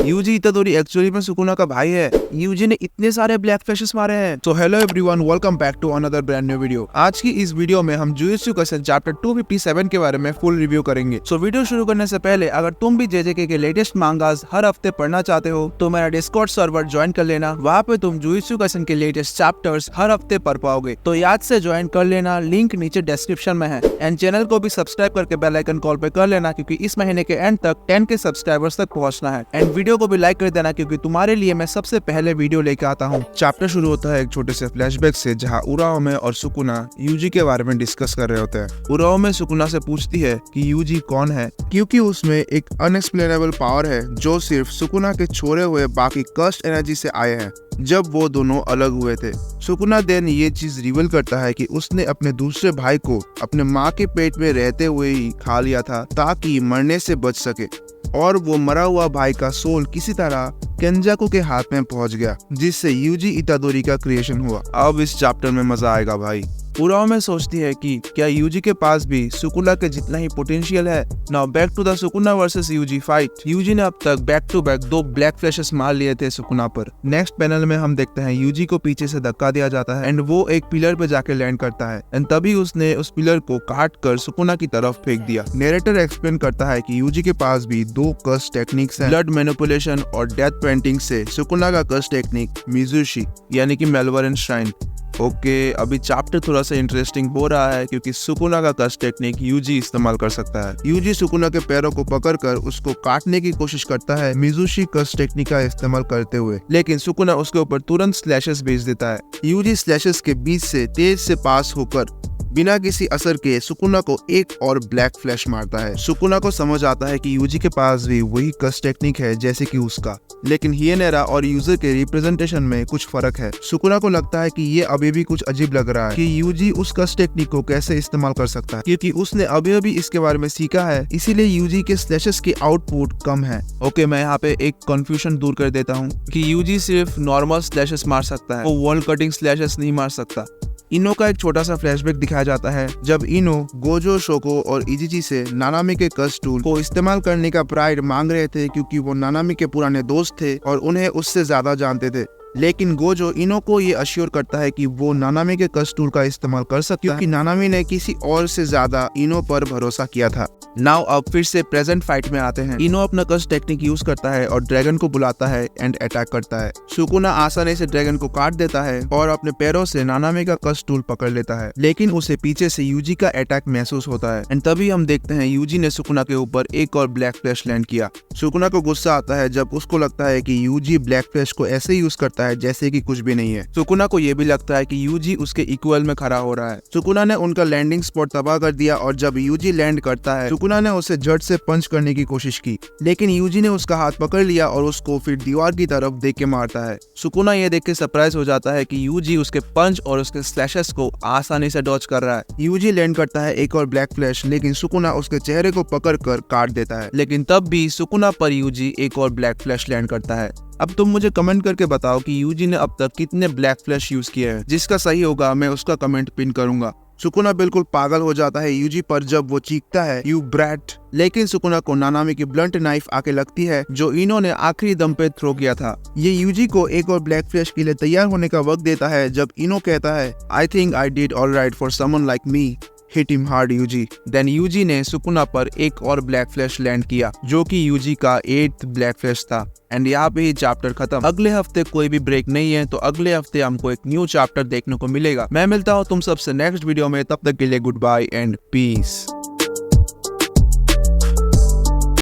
UG इतादोरी actually में Sukuna का भाई है। यूजी ने इतने सारे ब्लैक फ्लैशेस मारे हैं। तो hello everyone, welcome back to another brand new video. आज की इस वीडियो में हम जुजुत्सु काइसेन चैप्टर 257 के बारे में फुल रिव्यू करेंगे। सो वीडियो शुरू करने से पहले अगर तुम भी जेजेके के लेटेस्ट मांगास हर हफ्ते पढ़ना चाहते हो तो मेरा डिस्कॉर्ड सर्वर ज्वाइन कर लेना। वहाँ पे तुम जुजुत्सु काइसेन के लेटेस्ट चैप्टर्स हर हफ्ते पढ़ पाओगे। तो याद से ज्वाइन कर लेना, लिंक नीचे डिस्क्रिप्शन में है। एंड चैनल को भी सब्सक्राइब करके बेल आइकन कॉल पे कर लेना, क्योंकि इस महीने के एंड तक 10 के सब्सक्राइबर्स तक पहुंचना है। एंड वीडियो को भी लाइक कर देना, क्योंकि तुम्हारे लिए मैं सबसे पहले वीडियो लेकर आता हूँ। चैप्टर शुरू होता है एक छोटे से फ्लैशबैक से, जहाँ उराओमे और सुकुना यूजी के बारे में डिस्कस कर रहे होते हैं। उराओमे सुकुना से पूछती है कि यूजी कौन है, क्योंकि उसमें एक अनएक्सप्लेनेबल पावर है जो सिर्फ सुकुना के छोड़े हुए बाकी कर्स्ट एनर्जी से आए हैं जब वो दोनों अलग हुए थे। सुकुना देन ये चीज रिवील करता है कि उसने अपने दूसरे भाई को अपने माँ के पेट में रहते हुए ही खा लिया था ताकि मरने से बच सके, और वो मरा हुआ भाई का सोल किसी तरह केंजाकू के हाथ में पहुंच गया, जिससे यूजी इतादोरी का क्रिएशन हुआ। अब इस चैप्टर में मजा आएगा भाई। उराओमे सोचती है कि क्या यूजी के पास भी सुकुना के जितना ही पोटेंशियल है। Now back to the Sukuna versus Yuji fight. Yuji ने अब तक back to back 2 black flashes मार लिए थे सुकुना पर। नेक्स्ट पैनल में हम देखते हैं यूजी को पीछे से धक्का दिया जाता है एंड वो एक पिलर पे जाके लैंड करता है एंड तभी उसने उस पिलर को काट कर सुकुना की तरफ फेंक दिया। नरेटर एक्सप्लेन करता है कि यूजी के पास भी 2 कर्स टेक्निक्स हैं, ब्लड मैनिपुलेशन और डेथ पेंटिंग से सुकुना का कर्स टेक्निक मिजुशी यानी कि मेलवरेंट श्राइन। ओके, अभी चैप्टर थोड़ा सा इंटरेस्टिंग हो रहा है, क्योंकि सुकुना का कर्स टेक्निक यूजी इस्तेमाल कर सकता है। यूजी सुकुना के पैरों को पकड़कर उसको काटने की कोशिश करता है मिजुशी कर्स टेक्निक का इस्तेमाल करते हुए, लेकिन सुकुना उसके ऊपर तुरंत स्लैशेस भेज देता है। यूजी स्लैशेस के बीच से तेज से पास होकर बिना किसी असर के सुकुना को एक और ब्लैक फ्लैश मारता है। सुकुना को समझ आता है कि यूजी के पास भी वही कर्स टेक्निक है जैसे कि उसका, लेकिन हियनेरा और यूजर के रिप्रेजेंटेशन में कुछ फर्क है। सुकुना को लगता है कि ये अभी भी कुछ अजीब लग रहा है कि यूजी उस कर्स टेक्निक को कैसे इस्तेमाल कर सकता है, क्योंकि उसने अभी इसके बारे में सीखा है, इसीलिए यूजी के स्लैशेस की आउटपुट कम है। ओके, मैं यहाँ पे एक कंफ्यूजन दूर कर देता हूँ कि यूजी सिर्फ नॉर्मल स्लैशेस मार सकता है, वो वॉल कटिंग स्लैशेस नहीं मार सकता। इनो का एक छोटा सा फ्लैशबैक दिखाया जाता है जब इनो गोजो, शोको और इजिची से नानामी के कर्स टूल को इस्तेमाल करने का प्राइड मांग रहे थे, क्योंकि वो नानामी के पुराने दोस्त थे और उन्हें उससे ज्यादा जानते थे। लेकिन गोजो इनो को ये अश्योर करता है कि वो नानामी के कर्स टूल का इस्तेमाल कर सकता है, क्योंकि नानामी ने किसी और से ज्यादा इनो पर भरोसा किया था। नाउ अब फिर से प्रेजेंट फाइट में आते हैं। इनो अपना कर्स टेक्निक यूज करता है और ड्रैगन को बुलाता है एंड अटैक करता है। सुकुना आसानी से ड्रैगन को काट देता है और अपने पैरों से नानामी का कर्स टूल पकड़ लेता है, लेकिन उसे पीछे से यूजी का अटैक महसूस होता है एंड तभी हम देखते हैं यूजी ने सुकुना के ऊपर एक और ब्लैक फ्लैश लैंड किया। सुकुना को गुस्सा आता है जब उसको लगता है कि यूजी ब्लैक फ्लैश को ऐसे यूज करता है जैसे कि कुछ भी नहीं है। सुकुना को ये भी लगता है कि यूजी उसके इक्वल में खड़ा हो रहा है। सुकुना ने उनका लैंडिंग स्पॉट तबाह कर दिया और जब यूजी लैंड करता है सुकुना ने उसे झट से पंच करने की कोशिश की, लेकिन यूजी ने उसका हाथ पकड़ लिया और उसको फिर दीवार की तरफ देख के मारता है। सुकुना ये देख के सरप्राइज हो जाता है कि यूजी उसके पंच और उसके स्लैशेस को आसानी से डॉज कर रहा है। यूजी लैंड करता है एक और ब्लैक फ्लैश, लेकिन सुकुना उसके चेहरे को पकड़ कर काट देता है, लेकिन तब भी सुकुना पर यूजी एक और ब्लैक फ्लैश लैंड करता है। अब तुम मुझे कमेंट करके बताओ कि यूजी ने अब तक कितने ब्लैक फ्लैश यूज किए हैं। जिसका सही होगा मैं उसका कमेंट पिन करूंगा। सुकुना बिल्कुल पागल हो जाता है यूजी पर जब वो चीखता है यू ब्रैट, लेकिन सुकुना को नानामी की ब्लंट नाइफ आके लगती है जो इनो ने आखिरी दम पे थ्रो किया था। ये यूजी को एक और ब्लैक फ्लैश के लिए तैयार होने का वक्त देता है जब इनो कहता है I think I did alright for someone like me, hit him hard Yuji. Then Yuji ने सुकुना पर एक और ब्लैक फ्लैश लैंड किया जो कि यूजी का 8th ब्लैक फ्लैश था। एंड यहाँ पे ही चैप्टर खत्म। अगले हफ्ते कोई भी ब्रेक नहीं है, तो अगले हफ्ते हमको एक न्यू चैप्टर देखने को मिलेगा। मैं मिलता हूँ तुम सबसे नेक्स्ट वीडियो में, तब तक के लिए गुड बाय एंड पीस।